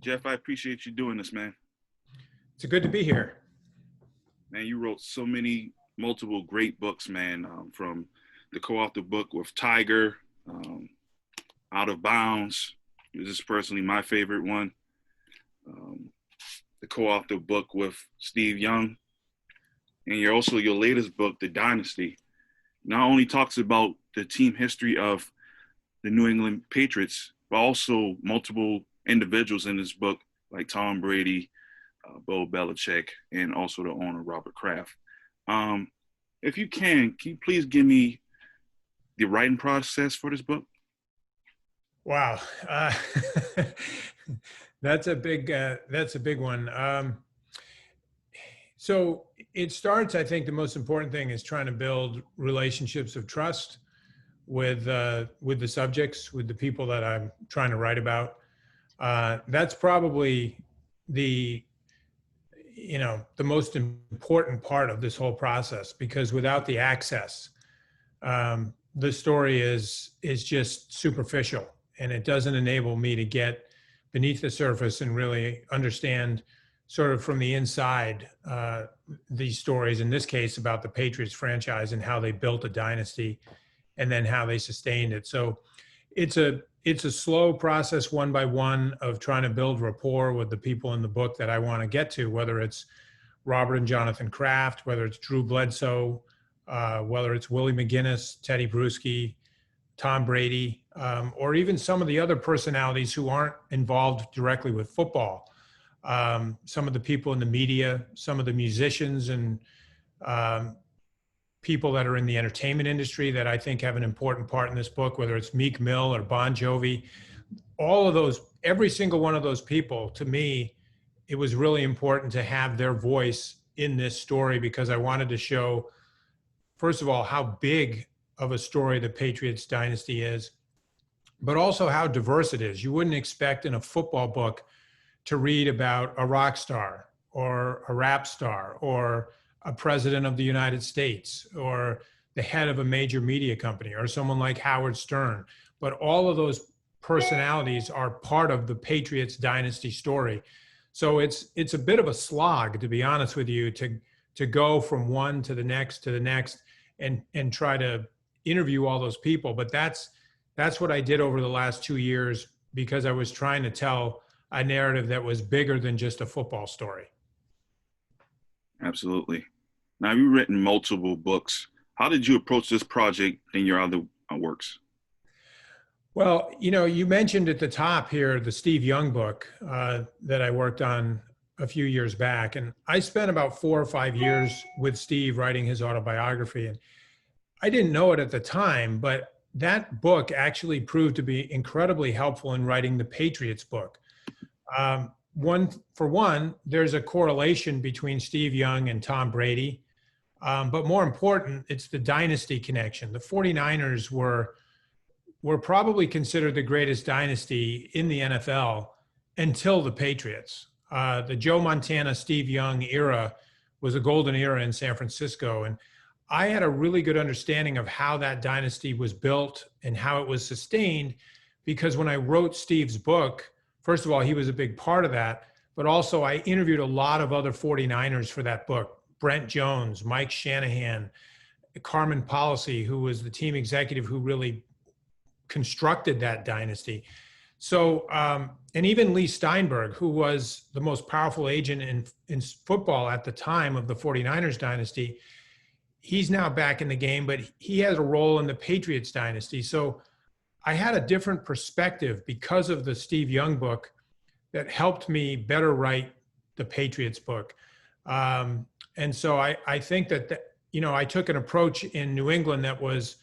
Jeff, I appreciate you doing this, man. It's good to be here. Man, you wrote so many multiple great books, man, from the co-author book with Tiger, um, Out of Bounds. This is personally my favorite one. Um, the co-author book with Steve Young. And your latest book, The Dynasty, not only talks about the team history of the New England Patriots, but also multiple individuals in this book, like Tom Brady, Bill Belichick, and also the owner, Robert Kraft. If you can you please give me the writing process for this book? Wow. That's a big one. So it starts, I think the most important thing is trying to build relationships of trust with the subjects, with the people that I'm trying to write about. That's probably the most important part of this whole process, because without the access, the story is just superficial, and it doesn't enable me to get beneath the surface and really understand sort of from the inside these stories, in this case about the Patriots franchise and how they built a dynasty and then how they sustained it. So it's a slow process, one by one, of trying to build rapport with the people in the book that I want to get to, whether it's Robert and Jonathan Kraft, whether it's Drew Bledsoe, whether it's Willie McGinnis, Teddy Bruschi, Tom Brady, or even some of the other personalities who aren't involved directly with football. Some of the people in the media, some of the musicians and people that are in the entertainment industry that I think have an important part in this book, whether it's Meek Mill or Bon Jovi, all of those, every single one of those people, to me, it was really important to have their voice in this story, because I wanted to show, first of all, how big of a story the Patriots dynasty is, but also how diverse it is. You wouldn't expect in a football book to read about a rock star or a rap star or a president of the United States or the head of a major media company or someone like Howard Stern. But all of those personalities are part of the Patriots dynasty story. So it's a bit of a slog, to be honest with you, to go from one to the next and try to interview all those people. But that's what I did over the last 2 years, because I was trying to tell a narrative that was bigger than just a football story. Absolutely. Now, you've written multiple books. How did you approach this project in your other works? Well, you mentioned at the top here the Steve Young book that I worked on a few years back. And I spent about 4 or 5 years with Steve writing his autobiography. And I didn't know it at the time, but that book actually proved to be incredibly helpful in writing the Patriots book. There's a correlation between Steve Young and Tom Brady. But more important, it's the dynasty connection. The 49ers were probably considered the greatest dynasty in the NFL until the Patriots. The Joe Montana, Steve Young era was a golden era in San Francisco. And I had a really good understanding of how that dynasty was built and how it was sustained, because when I wrote Steve's book, first of all, he was a big part of that, but also I interviewed a lot of other 49ers for that book. Brent Jones, Mike Shanahan, Carmen Policy, who was the team executive who really constructed that dynasty. So, and even Lee Steinberg, who was the most powerful agent in football at the time of the 49ers dynasty, he's now back in the game, but he has a role in the Patriots dynasty. So I had a different perspective because of the Steve Young book that helped me better write the Patriots book. And so I think that, I took an approach in New England that was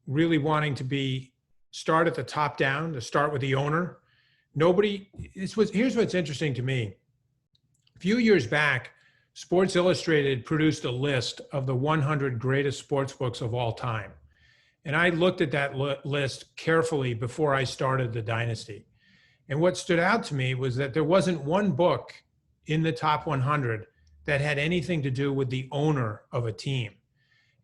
really wanting to start at the top down, to start with the owner. Here's what's interesting to me. A few years back, Sports Illustrated produced a list of the 100 greatest sports books of all time. And I looked at that list carefully before I started the dynasty. And what stood out to me was that there wasn't one book in the top 100 that had anything to do with the owner of a team.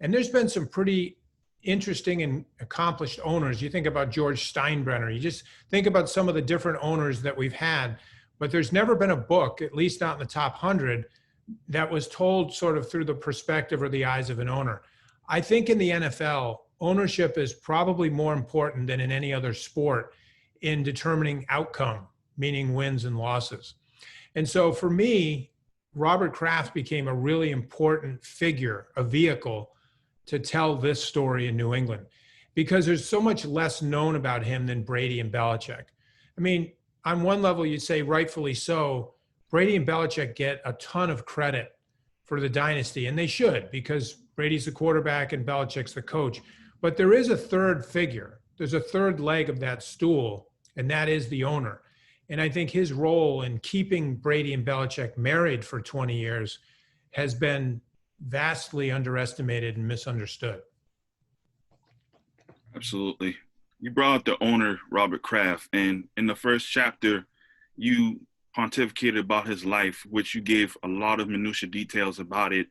And there's been some pretty interesting and accomplished owners. You think about George Steinbrenner, you just think about some of the different owners that we've had, but there's never been a book, at least not in the top 100, that was told sort of through the perspective or the eyes of an owner. I think in the NFL, ownership is probably more important than in any other sport in determining outcome, meaning wins and losses. And so for me, Robert Kraft became a really important figure, a vehicle to tell this story in New England, because there's so much less known about him than Brady and Belichick. I mean, on one level, you'd say rightfully so, Brady and Belichick get a ton of credit for the dynasty, and they should, because Brady's the quarterback and Belichick's the coach. But there is a third figure. There's a third leg of that stool, and that is the owner. And I think his role in keeping Brady and Belichick married for 20 years has been vastly underestimated and misunderstood. Absolutely. You brought up the owner, Robert Kraft, and in the first chapter, you pontificated about his life, which you gave a lot of minutiae details about it.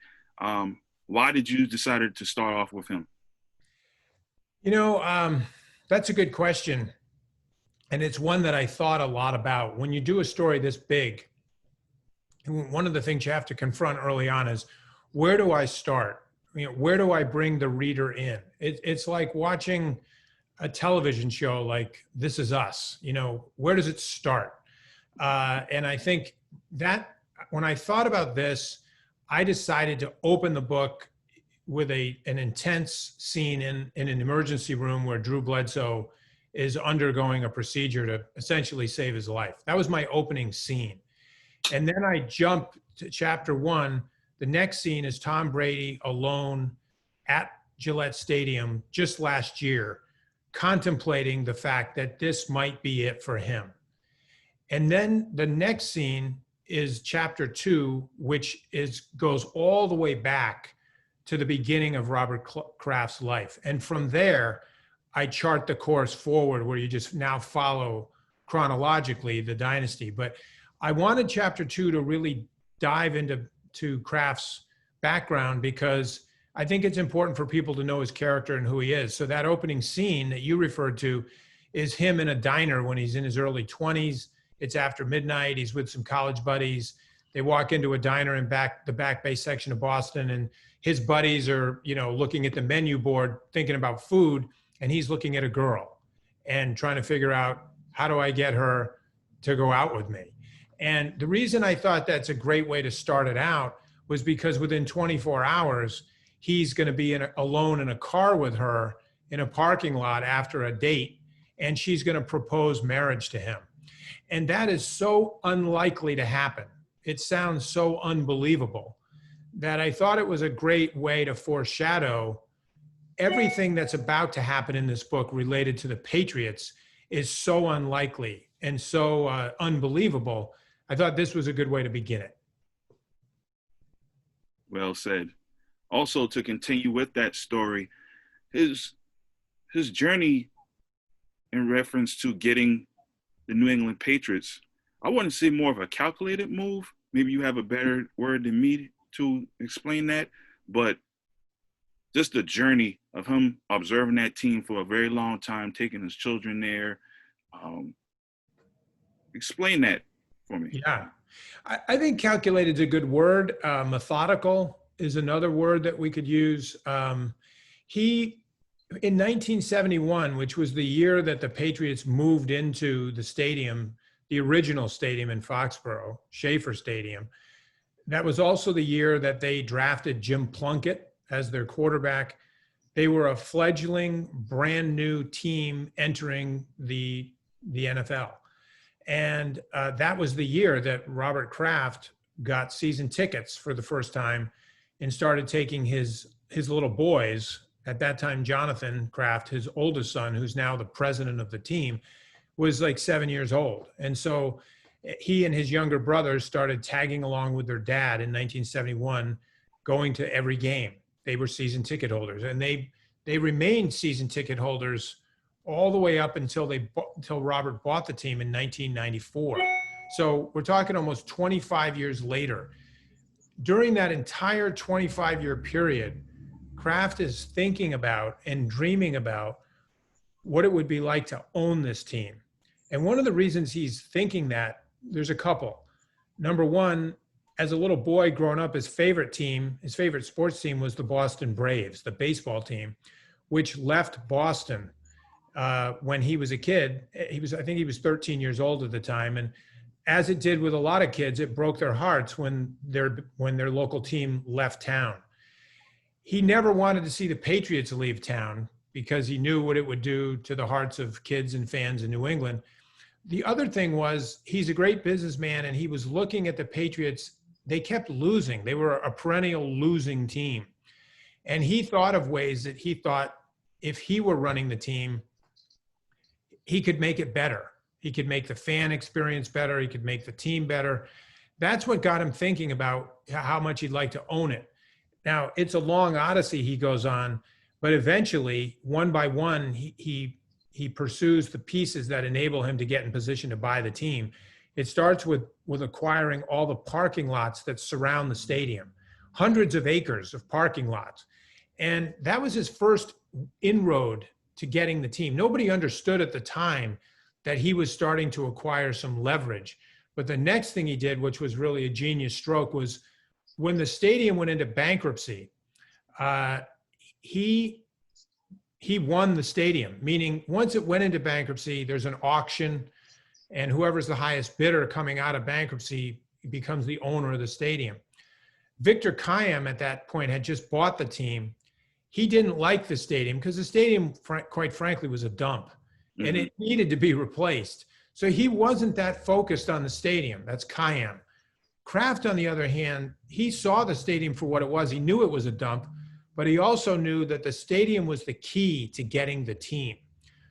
Why did you decide to start off with him? That's a good question. And it's one that I thought a lot about. When you do a story this big, one of the things you have to confront early on is, where do I start? Where do I bring the reader in? It's like watching a television show like This Is Us. Where does it start? And I think that when I thought about this, I decided to open the book with an intense scene in an emergency room where Drew Bledsoe is undergoing a procedure to essentially save his life. That was my opening scene. And then I jump to chapter 1. The next scene is Tom Brady alone at Gillette Stadium just last year, contemplating the fact that this might be it for him. And then the next scene is chapter 2, which goes all the way back to the beginning of Robert Kraft's life. And from there, I chart the course forward, where you just now follow chronologically the dynasty. But I wanted chapter 2 to really dive into Kraft's background, because I think it's important for people to know his character and who he is. So that opening scene that you referred to is him in a diner when he's in his early 20s. It's after midnight. He's with some college buddies. They walk into a diner in the Back Bay section of Boston, and his buddies are, looking at the menu board, thinking about food, and he's looking at a girl and trying to figure out, how do I get her to go out with me? And the reason I thought that's a great way to start it out was because within 24 hours, he's going to be alone in a car with her in a parking lot after a date, and she's going to propose marriage to him. And that is so unlikely to happen. It sounds so unbelievable that I thought it was a great way to foreshadow everything that's about to happen in this book related to the Patriots is so unlikely and so unbelievable. I thought this was a good way to begin it. Well said. Also, to continue with that story, his journey in reference to getting the New England Patriots, I wouldn't say more of a calculated move. Maybe you have a better word than me to explain that, but just the journey of him observing that team for a very long time, taking his children there. Explain that for me. Yeah, I think calculated is a good word. Methodical is another word that we could use. In 1971, which was the year that the Patriots moved into the stadium, the original stadium in Foxborough, Schaefer Stadium, that was also the year that they drafted Jim Plunkett as their quarterback. They were a fledgling, brand new team entering the NFL. And that was the year that Robert Kraft got season tickets for the first time and started taking his little boys. At that time, Jonathan Kraft, his oldest son, who's now the president of the team, was like 7 years old. And so he and his younger brothers started tagging along with their dad in 1971, going to every game. They were season ticket holders, and they remained season ticket holders all the way up until Robert bought the team in 1994. So we're talking almost 25 years later. During that entire 25-year period, Kraft is thinking about and dreaming about what it would be like to own this team. And one of the reasons he's thinking that there's a couple. Number one, as a little boy growing up, his favorite sports team was the Boston Braves, the baseball team, which left Boston when he was a kid. I think he was 13 years old at the time. And as it did with a lot of kids, it broke their hearts when their local team left town. He never wanted to see the Patriots leave town because he knew what it would do to the hearts of kids and fans in New England. The other thing was, he's a great businessman, and he was looking at the Patriots. They kept losing. They were a perennial losing team. And he thought of ways that he thought if he were running the team, he could make it better. He could make the fan experience better. He could make the team better. That's what got him thinking about how much he'd like to own it. Now, it's a long odyssey he goes on, but eventually, one by one, he pursues the pieces that enable him to get in position to buy the team. It starts with acquiring all the parking lots that surround the stadium, hundreds of acres of parking lots. And that was his first inroad to getting the team. Nobody understood at the time that he was starting to acquire some leverage. But the next thing he did, which was really a genius stroke, was when the stadium went into bankruptcy, he won the stadium, meaning once it went into bankruptcy, there's an auction, and whoever's the highest bidder coming out of bankruptcy becomes the owner of the stadium. Victor Kiam at that point had just bought the team. He didn't like the stadium because the stadium, quite frankly, was a dump, and it needed to be replaced. So he wasn't that focused on the stadium. That's Kiam. Kraft, on the other hand, he saw the stadium for what it was. He knew it was a dump, but he also knew that the stadium was the key to getting the team.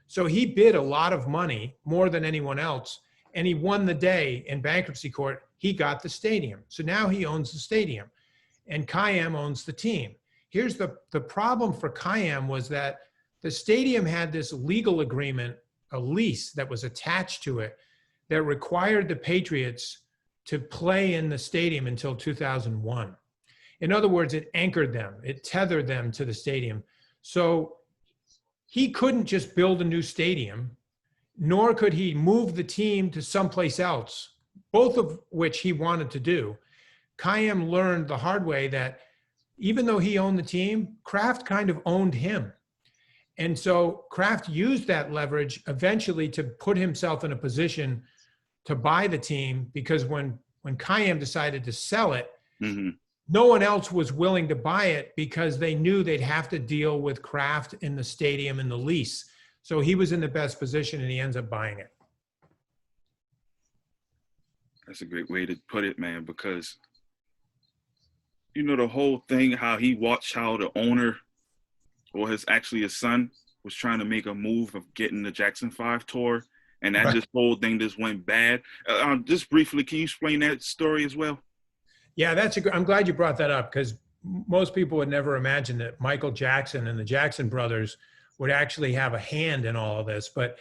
So he bid a lot of money, more than anyone else, and he won the day in bankruptcy court. He got the stadium. So now he owns the stadium, and Kiam owns the team. Here's the problem for Kiam was that the stadium had this legal agreement, a lease that was attached to it, that required the Patriots to play in the stadium until 2001. In other words, it anchored them, it tethered them to the stadium. So he couldn't just build a new stadium, nor could he move the team to someplace else, both of which he wanted to do. Kiam learned the hard way that even though he owned the team, Kraft kind of owned him. And so Kraft used that leverage eventually to put himself in a position to buy the team, because when Kiam decided to sell it, no one else was willing to buy it because they knew they'd have to deal with Kraft in the stadium and the lease. So he was in the best position, and he ends up buying it. That's a great way to put it, man, because, you know, the whole thing, how he watched how the owner, or his son, was trying to make a move of getting the Jackson 5 tour, and that this whole thing just went bad. Just briefly, can you explain that story as well? Yeah, I'm glad you brought that up, because most people would never imagine that Michael Jackson and the Jackson brothers would actually have a hand in all of this. But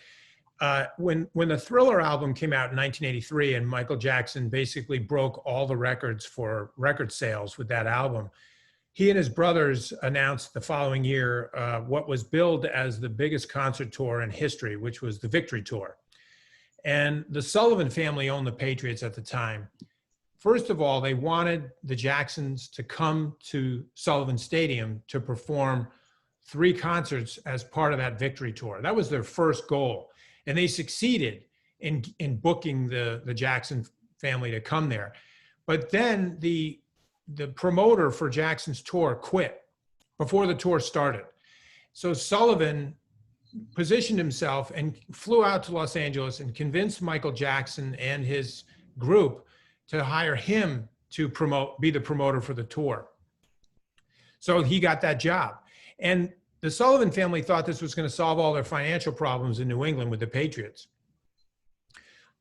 when the Thriller album came out in 1983, and Michael Jackson basically broke all the records for record sales with that album, he and his brothers announced the following year what was billed as the biggest concert tour in history, which was the Victory Tour. And the Sullivan family owned the Patriots at the time. First of all, they wanted the Jacksons to come to Sullivan Stadium to perform 3 concerts as part of that Victory Tour. That was their first goal. And they succeeded in booking the Jackson family to come there. But then the promoter for Jackson's tour quit before the tour started. So Sullivan positioned himself and flew out to Los Angeles and convinced Michael Jackson and his group to hire him to be the promoter for the tour. So he got that job. And the Sullivan family thought this was going to solve all their financial problems in New England with the Patriots.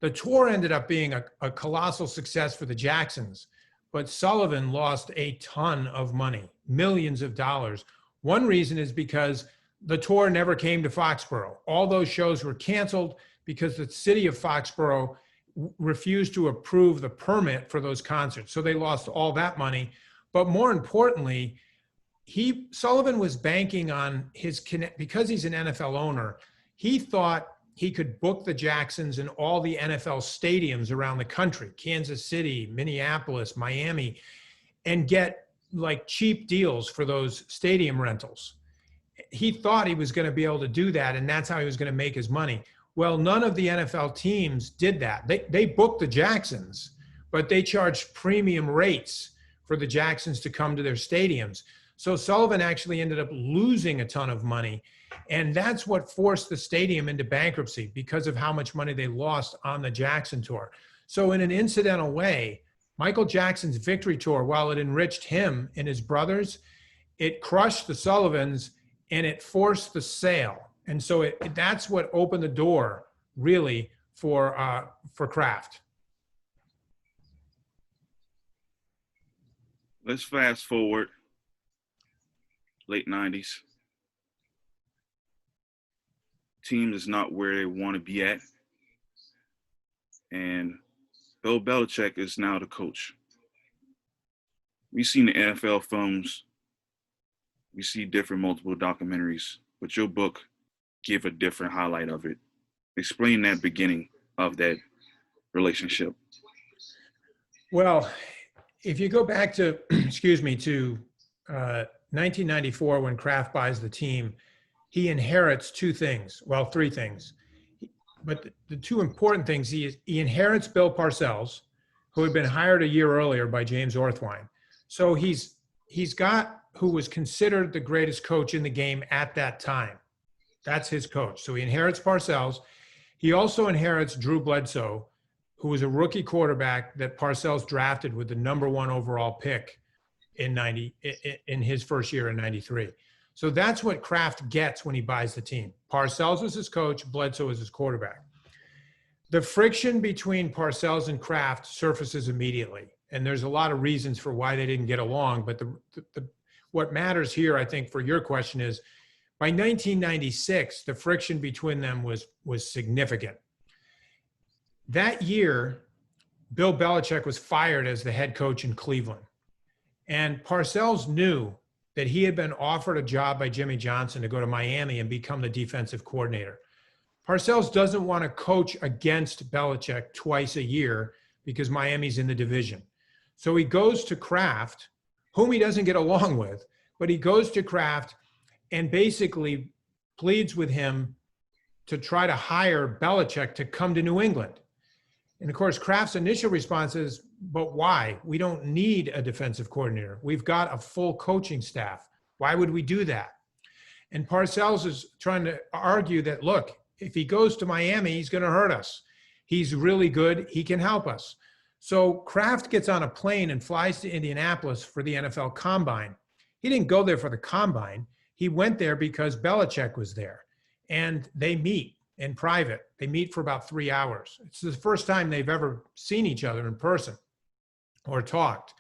The tour ended up being a colossal success for the Jacksons, but Sullivan lost a ton of money, millions of dollars. One reason is because the tour never came to Foxborough. All those shows were canceled because the city of Foxborough refused to approve the permit for those concerts. So they lost all that money. But more importantly, Sullivan was banking on because he's an NFL owner, he thought he could book the Jacksons in all the NFL stadiums around the country, Kansas City, Minneapolis, Miami, and get like cheap deals for those stadium rentals. He thought he was going to be able to do that, and that's how he was going to make his money. Well, none of the NFL teams did that. They booked the Jacksons, but they charged premium rates for the Jacksons to come to their stadiums. So Sullivan actually ended up losing a ton of money. And that's what forced the stadium into bankruptcy because of how much money they lost on the Jackson tour. So in an incidental way, Michael Jackson's victory tour, while it enriched him and his brothers, it crushed the Sullivans and it forced the sale. And so that's what opened the door really for Kraft. Let's fast forward, late 90s. Team is not where they want to be at. And Bill Belichick is now the coach. We've seen the NFL films. We see different multiple documentaries, but your book gave a different highlight of it. Explain that beginning of that relationship. Well, if you go back to, to 1994 when Kraft buys the team, he inherits three things. But the two important things, he inherits Bill Parcells, who had been hired a year earlier by James Orthwein. So he's got who was considered the greatest coach in the game at that time. That's his coach. So he inherits Parcells. He also inherits Drew Bledsoe, who was a rookie quarterback that Parcells drafted with the #1 overall pick in his first year in 93. So that's what Kraft gets when he buys the team. Parcells is his coach, Bledsoe is his quarterback. The friction between Parcells and Kraft surfaces immediately. And there's a lot of reasons for why they didn't get along. But what matters here, I think, for your question is, by 1996, the friction between them was significant. That year, Bill Belichick was fired as the head coach in Cleveland. And Parcells knew that he had been offered a job by Jimmy Johnson to go to Miami and become the defensive coordinator. Parcells doesn't want to coach against Belichick twice a year because Miami's in the division. So he goes to Kraft, whom he doesn't get along with, but he goes to Kraft and basically pleads with him to try to hire Belichick to come to New England. And of course, Kraft's initial response is, but why? We don't need a defensive coordinator. We've got a full coaching staff. Why would we do that? And Parcells is trying to argue that, look, if he goes to Miami, he's going to hurt us. He's really good. He can help us. So Kraft gets on a plane and flies to Indianapolis for the NFL Combine. He didn't go there for the Combine. He went there because Belichick was there. And they meet in private. They meet for about 3 hours. It's the first time they've ever seen each other in person or talked.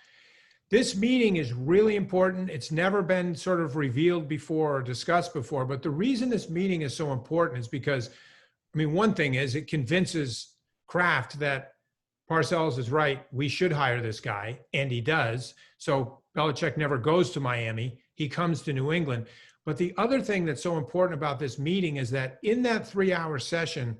This meeting is really important. It's never been sort of revealed before or discussed before, but the reason this meeting is so important is because, one thing is it convinces Kraft that Parcells is right, we should hire this guy, and he does. So Belichick never goes to Miami. He comes to New England. But the other thing that's so important about this meeting is that in that 3-hour session,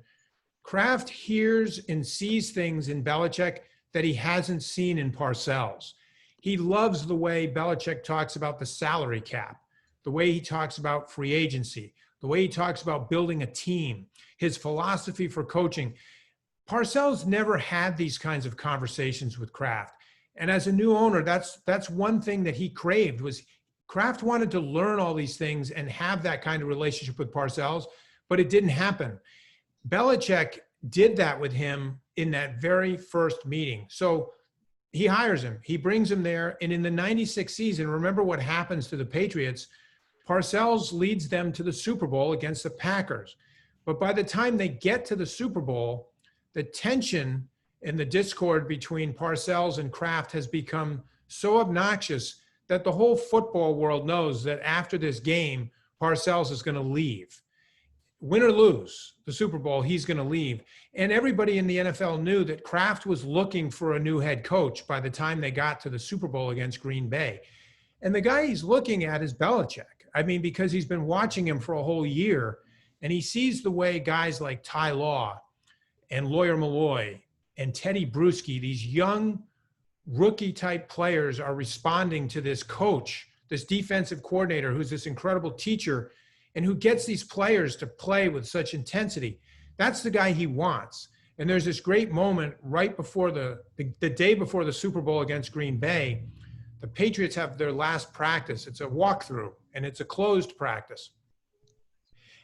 Kraft hears and sees things in Belichick that he hasn't seen in Parcells. He loves the way Belichick talks about the salary cap, the way he talks about free agency, the way he talks about building a team, his philosophy for coaching. Parcells never had these kinds of conversations with Kraft. And as a new owner, that's one thing that he craved was Kraft wanted to learn all these things and have that kind of relationship with Parcells, but it didn't happen. Belichick did that with him in that very first meeting. So he hires him, he brings him there. And in the 96 season, remember what happens to the Patriots, Parcells leads them to the Super Bowl against the Packers. But by the time they get to the Super Bowl, the tension and the discord between Parcells and Kraft has become so obnoxious that the whole football world knows that after this game, Parcells is going to leave. Win or lose the Super Bowl, he's going to leave. And everybody in the NFL knew that Kraft was looking for a new head coach by the time they got to the Super Bowl against Green Bay. And the guy he's looking at is Belichick. Because he's been watching him for a whole year. And he sees the way guys like Ty Law and Lawyer Malloy and Teddy Bruschi, these young rookie type players, are responding to this coach, this defensive coordinator who's this incredible teacher and who gets these players to play with such intensity. That's the guy he wants. And there's this great moment right before the day before the Super Bowl against Green Bay. The Patriots have their last practice. It's a walkthrough, and it's a closed practice.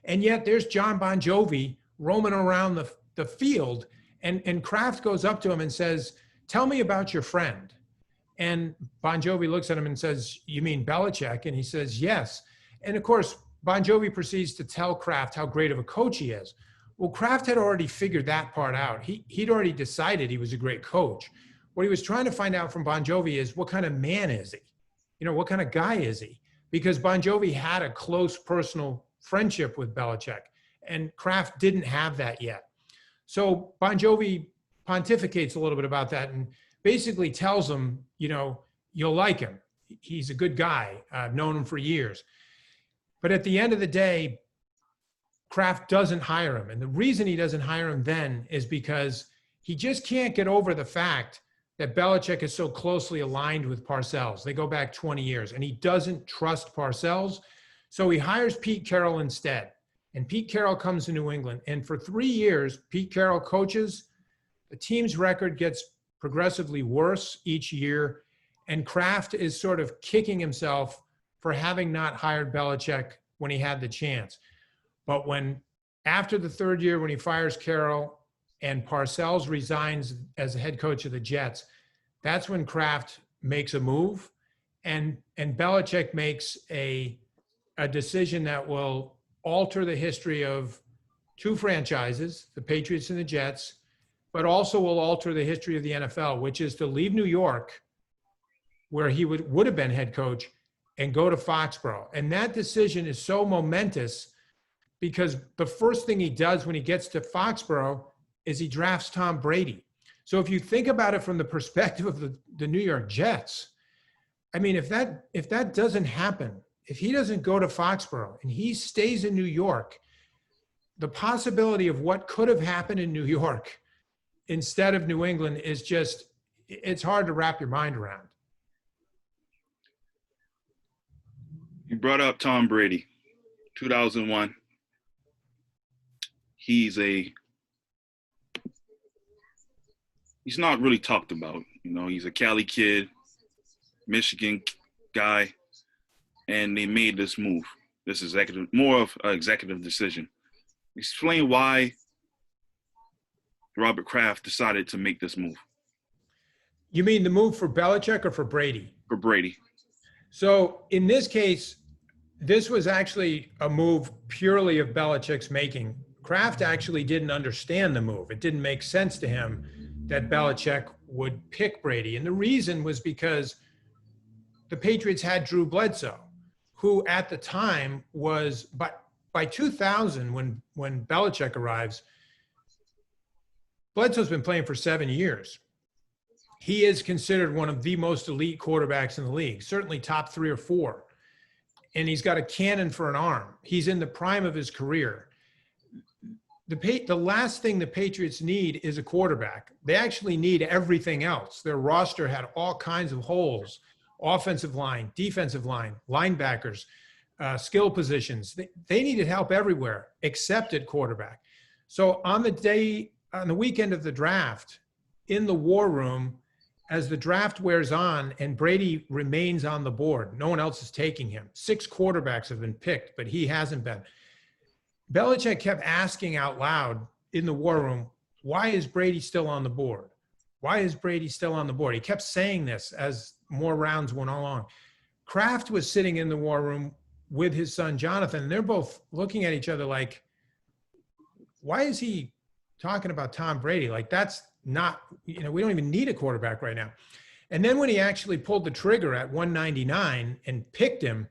And yet there's John Bon Jovi roaming around the field, and Kraft goes up to him and says, "Tell me about your friend." And Bon Jovi looks at him and says, "You mean Belichick?" And he says, "Yes." And of course, Bon Jovi proceeds to tell Kraft how great of a coach he is. Well, Kraft had already figured that part out. He'd already decided he was a great coach. What he was trying to find out from Bon Jovi is, what kind of man is he? You know, what kind of guy is he? Because Bon Jovi had a close personal friendship with Belichick, and Kraft didn't have that yet. So Bon Jovi pontificates a little bit about that and basically tells him, you know, you'll like him. He's a good guy. I've known him for years. But at the end of the day, Kraft doesn't hire him. And the reason he doesn't hire him then is because he just can't get over the fact that Belichick is so closely aligned with Parcells. They go back 20 years, and he doesn't trust Parcells. So he hires Pete Carroll instead. And Pete Carroll comes to New England. And for 3 years, Pete Carroll coaches. The team's record gets progressively worse each year. And Kraft is sort of kicking himself for having not hired Belichick when he had the chance. But when, after the third year, when he fires Carroll and Parcells resigns as the head coach of the Jets, that's when Kraft makes a move, and Belichick makes a decision that will alter the history of two franchises, the Patriots and the Jets, but also will alter the history of the NFL, which is to leave New York, where he would have been head coach, and go to Foxborough. And that decision is so momentous because the first thing he does when he gets to Foxborough is he drafts Tom Brady. So if you think about it from the perspective of the New York Jets, I mean, if that doesn't happen, if he doesn't go to Foxborough and he stays in New York, the possibility of what could have happened in New York instead of New England is just, it's hard to wrap your mind around. You brought up Tom Brady, 2001. He's not really talked about. You know, he's a Cali kid, Michigan guy, and they made this move. This is more of an executive decision. Explain why Robert Kraft decided to make this move. You mean the move for Belichick or for Brady? For Brady. So in this case, this was actually a move purely of Belichick's making. Kraft actually didn't understand the move. It didn't make sense to him that Belichick would pick Brady. And the reason was because the Patriots had Drew Bledsoe, who at the time was, by 2000, when Belichick arrives, Bledsoe's been playing for 7 years. He is considered one of the most elite quarterbacks in the league, certainly top 3 or 4. And he's got a cannon for an arm. He's in the prime of his career. The last thing the Patriots need is a quarterback. They actually need everything else. Their roster had all kinds of holes: offensive line, defensive line, linebackers, skill positions. They needed help everywhere except at quarterback. So on the weekend of the draft, in the war room, as the draft wears on and Brady remains on the board, no one else is taking him. 6 quarterbacks have been picked, but he hasn't been. Belichick kept asking out loud in the war room, why is Brady still on the board? Why is Brady still on the board? He kept saying this as more rounds went along. Kraft was sitting in the war room with his son, Jonathan, and they're both looking at each other like, why is he talking about Tom Brady? Like, that's not, we don't even need a quarterback right now. And then when he actually pulled the trigger at 199 and picked him,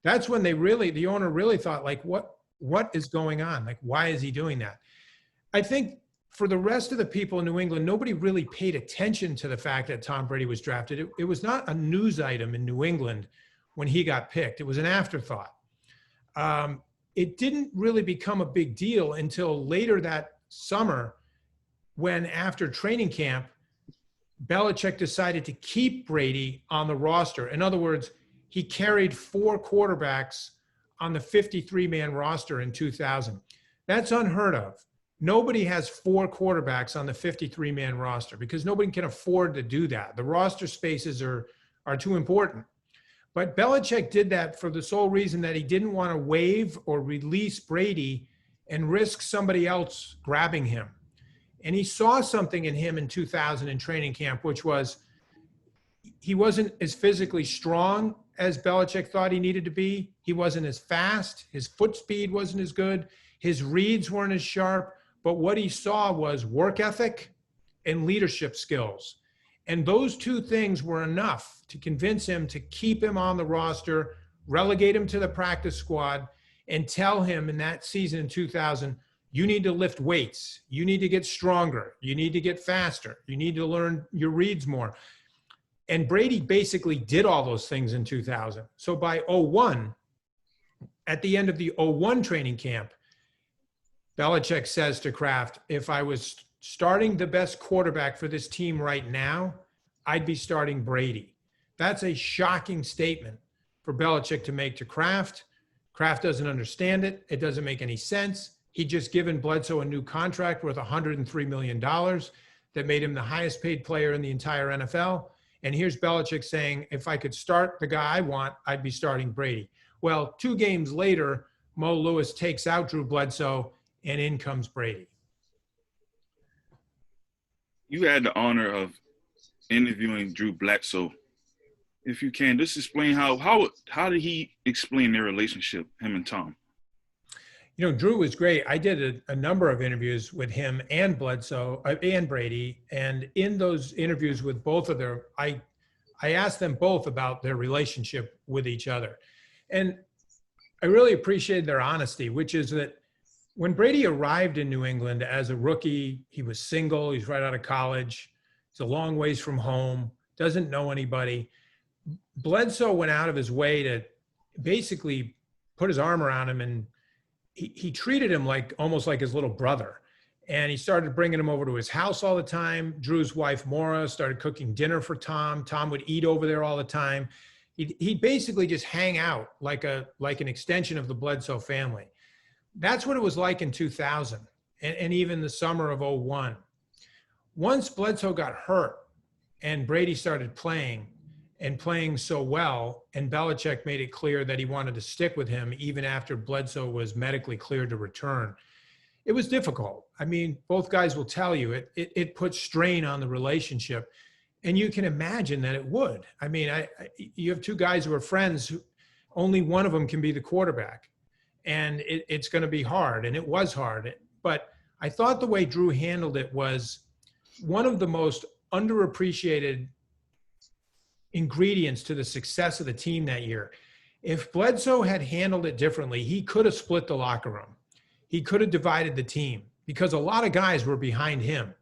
that's when the owner really thought, like, what is going on? Like, why is he doing that? I think for the rest of the people in New England, nobody really paid attention to the fact that Tom Brady was drafted. It was not a news item in New England when he got picked. It was an afterthought. it didn't really become a big deal until later that summer when, after training camp, Belichick decided to keep Brady on the roster. In other words, he carried 4 quarterbacks on the 53-man roster in 2000. That's unheard of. Nobody has 4 quarterbacks on the 53-man roster because nobody can afford to do that. The roster spaces are too important. But Belichick did that for the sole reason that he didn't want to waive or release Brady and risk somebody else grabbing him. And he saw something in him in 2000 in training camp, which was he wasn't as physically strong as Belichick thought he needed to be. He wasn't as fast. His foot speed wasn't as good. His reads weren't as sharp. But what he saw was work ethic and leadership skills. And those 2 things were enough to convince him to keep him on the roster, relegate him to the practice squad, and tell him in that season in 2000, you need to lift weights. You need to get stronger. You need to get faster. You need to learn your reads more. And Brady basically did all those things in 2000. So by 01, at the end of the 01 training camp, Belichick says to Kraft, if I was starting the best quarterback for this team right now, I'd be starting Brady. That's a shocking statement for Belichick to make to Kraft. Kraft doesn't understand it. It doesn't make any sense. He'd just given Bledsoe a new contract worth $103 million that made him the highest paid player in the entire NFL. And here's Belichick saying, if I could start the guy I want, I'd be starting Brady. Well, 2 games later, Mo Lewis takes out Drew Bledsoe, and in comes Brady. You had the honor of interviewing Drew Bledsoe. If you can, just explain how did he explain their relationship, him and Tom? You know, Drew was great. I did a number of interviews with him and Bledsoe and Brady. And in those interviews with both of them, I asked them both about their relationship with each other. And I really appreciated their honesty, which is that when Brady arrived in New England as a rookie, he was single, he's right out of college, he's a long ways from home, doesn't know anybody. Bledsoe went out of his way to basically put his arm around him, and he treated him almost like his little brother. And he started bringing him over to his house all the time. Drew's wife, Maura, started cooking dinner for Tom. Tom would eat over there all the time. He'd basically just hang out like an extension of the Bledsoe family. That's what it was like in 2000 and even the summer of 01. Once Bledsoe got hurt and Brady started playing so well, and Belichick made it clear that he wanted to stick with him even after Bledsoe was medically cleared to return, it was difficult. I mean, both guys will tell you it put strain on the relationship, and you can imagine that it would. I mean, you have 2 guys who are friends who only one of them can be the quarterback, and it's going to be hard, and it was hard. But I thought the way Drew handled it was one of the most underappreciated ingredients to the success of the team that year. If Bledsoe had handled it differently, he could have split the locker room. He could have divided the team because a lot of guys were behind him.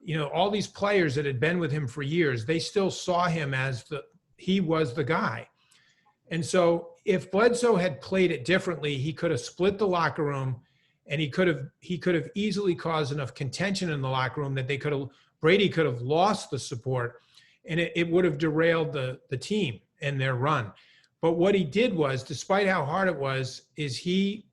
You know, all these players that had been with him for years, they still saw him as he was the guy. And so if Bledsoe had played it differently, he could have split the locker room, and he could have easily caused enough contention in the locker room that Brady could have lost the support, and it would have derailed the team and their run. But what he did was, despite how hard it was, is he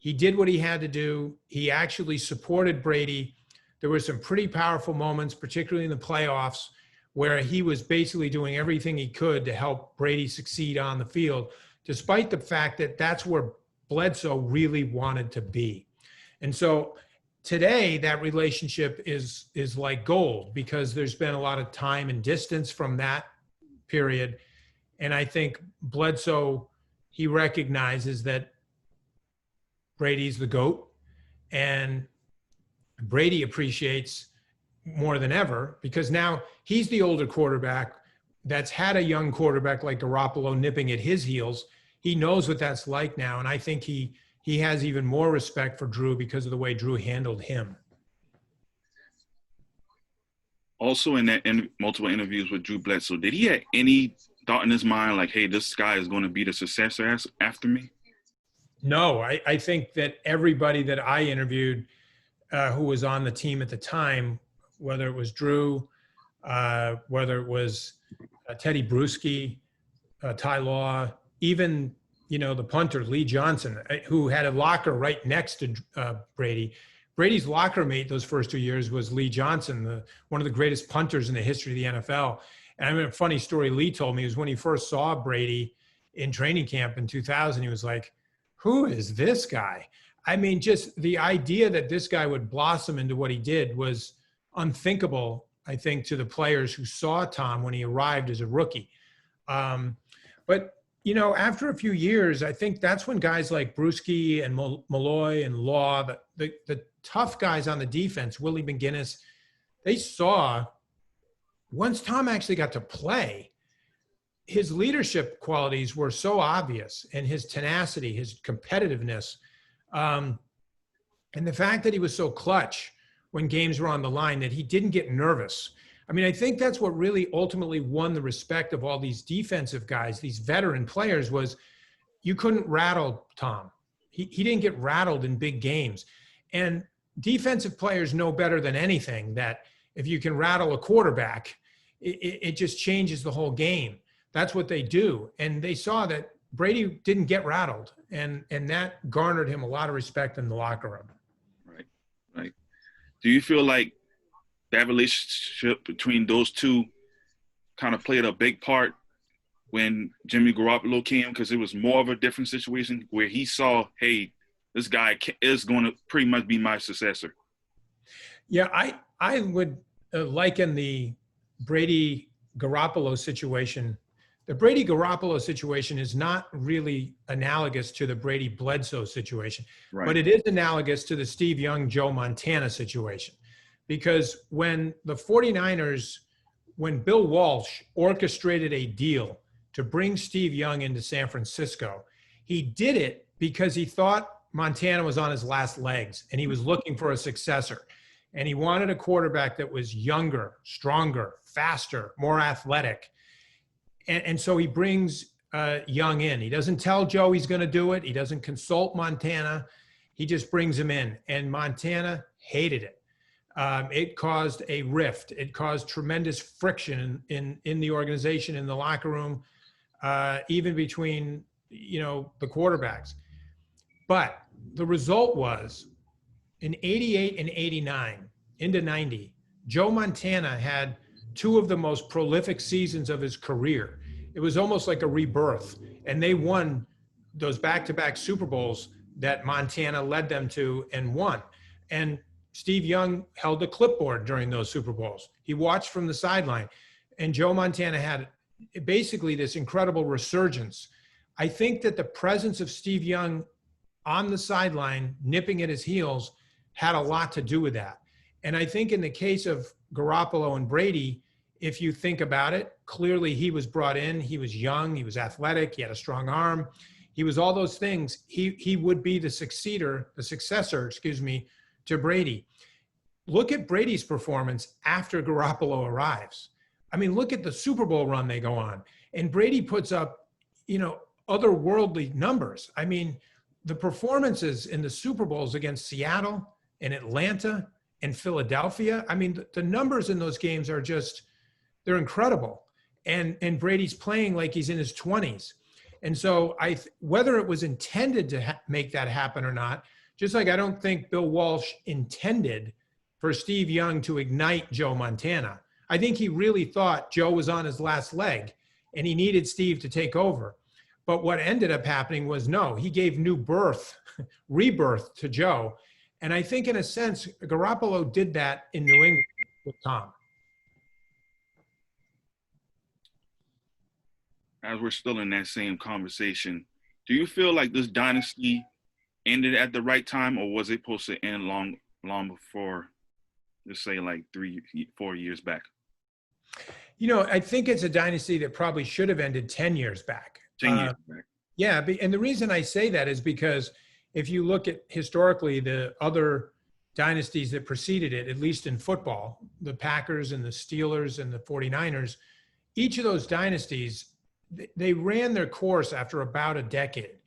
did what he had to do. He actually supported Brady. There were some pretty powerful moments, particularly in the playoffs, where he was basically doing everything he could to help Brady succeed on the field, despite the fact that that's where Bledsoe really wanted to be. And so today, that relationship is like gold because there's been a lot of time and distance from that period. And I think Bledsoe, he recognizes that Brady's the GOAT, and Brady appreciates more than ever because now he's the older quarterback that's had a young quarterback like Garoppolo nipping at his heels. He knows what that's like now. And I think he has even more respect for Drew because of the way Drew handled him. Also in that multiple interviews with Drew Bledsoe, did he have any thought in his mind like, hey, this guy is going to be the successor after me? No, I think that everybody that I interviewed who was on the team at the time, whether it was Drew, whether it was Teddy Bruschi, Ty Law, even, the punter, Lee Johnson, who had a locker right next to Brady. Brady's locker mate those first 2 years was Lee Johnson, one of the greatest punters in the history of the NFL. And I mean, a funny story Lee told me was when he first saw Brady in training camp in 2000, he was like, who is this guy? I mean, just the idea that this guy would blossom into what he did was unthinkable, I think, to the players who saw Tom when he arrived as a rookie. But after a few years, I think that's when guys like Bruschi and Malloy and Law, the tough guys on the defense, Willie McGinnis, they saw once Tom actually got to play, his leadership qualities were so obvious, and his tenacity, his competitiveness, and the fact that he was so clutch when games were on the line, that he didn't get nervous. I mean, I think that's what really ultimately won the respect of all these defensive guys, these veteran players, was you couldn't rattle Tom. He didn't get rattled in big games. And defensive players know better than anything that if you can rattle a quarterback, it just changes the whole game. That's what they do. And they saw that Brady didn't get rattled, and that garnered him a lot of respect in the locker room. Right. Do you feel like that relationship between those two kind of played a big part when Jimmy Garoppolo came, because it was more of a different situation where he saw, hey, this guy is going to pretty much be my successor? Yeah, I would liken the Brady Garoppolo situation. The Brady Garoppolo situation is not really analogous to the Brady Bledsoe situation, right, but it is analogous to the Steve Young, Joe Montana situation. Because when the 49ers, when Bill Walsh orchestrated a deal to bring Steve Young into San Francisco, he did it because he thought Montana was on his last legs and he was looking for a successor. And he wanted a quarterback that was younger, stronger, faster, more athletic. And so he brings Young in. He doesn't tell Joe he's going to do it. He doesn't consult Montana. He just brings him in. And Montana hated it. It caused a rift. It caused tremendous friction in the organization, in the locker room, even between, the quarterbacks. But the result was in 88 and 89 into 90, Joe Montana had two of the most prolific seasons of his career. It was almost like a rebirth. And they won those back-to-back Super Bowls that Montana led them to and won. And Steve Young held the clipboard during those Super Bowls. He watched from the sideline. And Joe Montana had basically this incredible resurgence. I think that the presence of Steve Young on the sideline, nipping at his heels, had a lot to do with that. And I think in the case of Garoppolo and Brady, if you think about it, clearly he was brought in. He was young. He was athletic. He had a strong arm. He was all those things. He would be the successor, to Brady. Look at Brady's performance after Garoppolo arrives. I mean, look at the Super Bowl run they go on. And Brady puts up, otherworldly numbers. I mean, the performances in the Super Bowls against Seattle and Atlanta and Philadelphia, I mean, the numbers in those games are just, they're incredible. And Brady's playing like he's in his 20s. And so whether it was intended to make that happen or not, just like I don't think Bill Walsh intended for Steve Young to ignite Joe Montana. I think he really thought Joe was on his last leg and he needed Steve to take over. But what ended up happening was, no, he gave rebirth to Joe. And I think in a sense, Garoppolo did that in New England with Tom. As we're still in that same conversation, do you feel like this dynasty ended at the right time, or was it supposed to end long before, let's say like 3-4 years back? I think it's a dynasty that probably should have ended 10 years back. 10 years back. Yeah, and the reason I say that is because if you look at historically the other dynasties that preceded it, at least in football, the Packers and the Steelers and the 49ers, each of those dynasties, they ran their course after about a decade.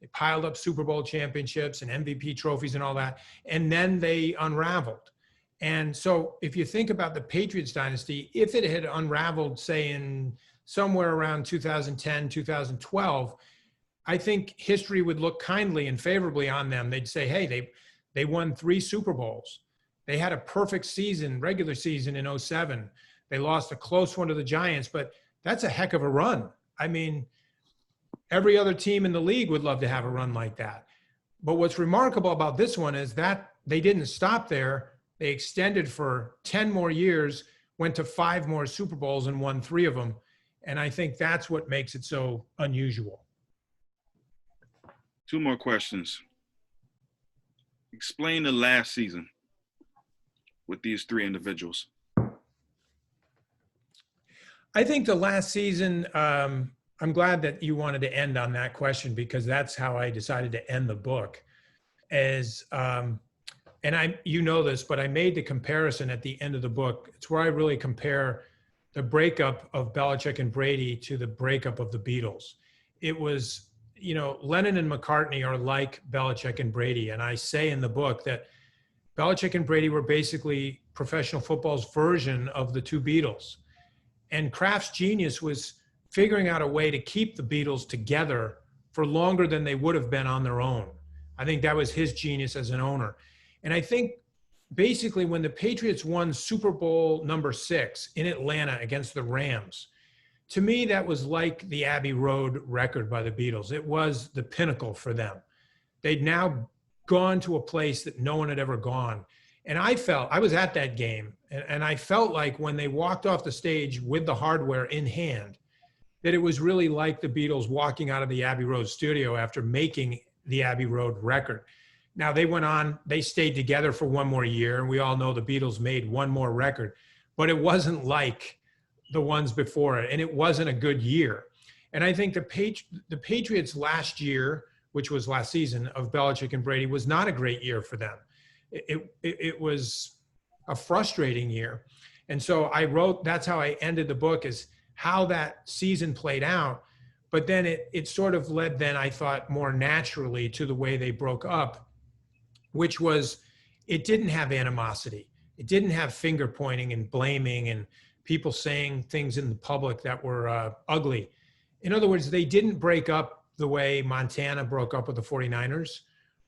They piled up Super Bowl championships and MVP trophies and all that. And then they unraveled. And so if you think about the Patriots dynasty, if it had unraveled, say, in somewhere around 2010, 2012, I think history would look kindly and favorably on them. They'd say, hey, they won 3 Super Bowls. They had a perfect season, regular season in 07. They lost a close one to the Giants, but that's a heck of a run. I mean, every other team in the league would love to have a run like that. But what's remarkable about this one is that they didn't stop there. They extended for 10 more years, went to 5 more Super Bowls and won 3 of them. And I think that's what makes it so unusual. 2 more questions. Explain the last season with these 3 individuals. I think the last season, I'm glad that you wanted to end on that question, because that's how I decided to end the book. And you know this, but I made the comparison at the end of the book. It's where I really compare the breakup of Belichick and Brady to the breakup of the Beatles. It was, Lennon and McCartney are like Belichick and Brady. And I say in the book that Belichick and Brady were basically professional football's version of the 2 Beatles. And Kraft's genius was figuring out a way to keep the Beatles together for longer than they would have been on their own. I think that was his genius as an owner. And I think basically when the Patriots won Super Bowl number 6 in Atlanta against the Rams, to me, that was like the Abbey Road record by the Beatles. It was the pinnacle for them. They'd now gone to a place that no one had ever gone. And I was at that game, and I felt like when they walked off the stage with the hardware in hand, that it was really like the Beatles walking out of the Abbey Road studio after making the Abbey Road record. Now, they went on, they stayed together for 1 more year, and we all know the Beatles made 1 more record, but it wasn't like the ones before it, and it wasn't a good year. And I think the Patriots last year, which was last season of Belichick and Brady, was not a great year for them. It was a frustrating year. And so I wrote, that's how I ended the book, is how that season played out. But then it sort of led then, I thought, more naturally to the way they broke up, which was, it didn't have animosity. It didn't have finger pointing and blaming and people saying things in the public that were ugly. In other words, they didn't break up the way Montana broke up with the 49ers,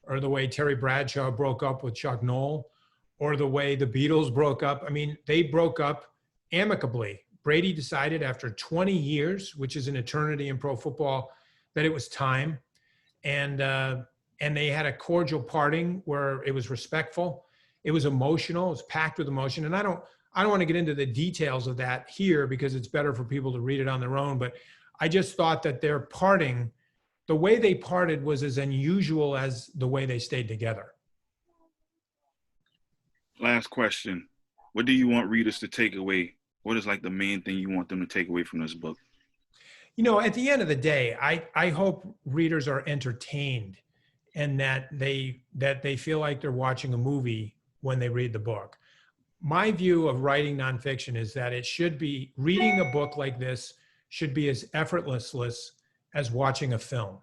or the way Terry Bradshaw broke up with Chuck Noll, or the way the Beatles broke up. I mean, they broke up amicably. Brady decided after 20 years, which is an eternity in pro football, that it was time. And they had a cordial parting where it was respectful. It was emotional. It was packed with emotion. And I don't want to get into the details of that here, because it's better for people to read it on their own. But I just thought that their parting, the way they parted, was as unusual as the way they stayed together. Last question. What do you want readers to take away? What is like the main thing you want them to take away from this book? At the end of the day, I hope readers are entertained, and that they feel like they're watching a movie when they read the book. My view of writing nonfiction is that it should be, reading a book like this should be as effortless as watching a film.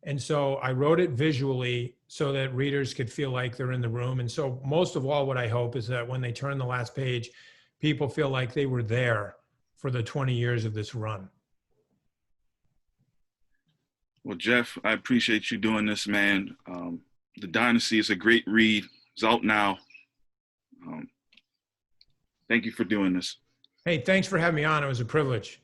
And so I wrote it visually so that readers could feel like they're in the room. And so most of all, what I hope is that when they turn the last page, people feel like they were there for the 20 years of this run. Well, Jeff, I appreciate you doing this, man. The Dynasty is a great read. It's out now. Thank you for doing this. Hey, thanks for having me on. It was a privilege.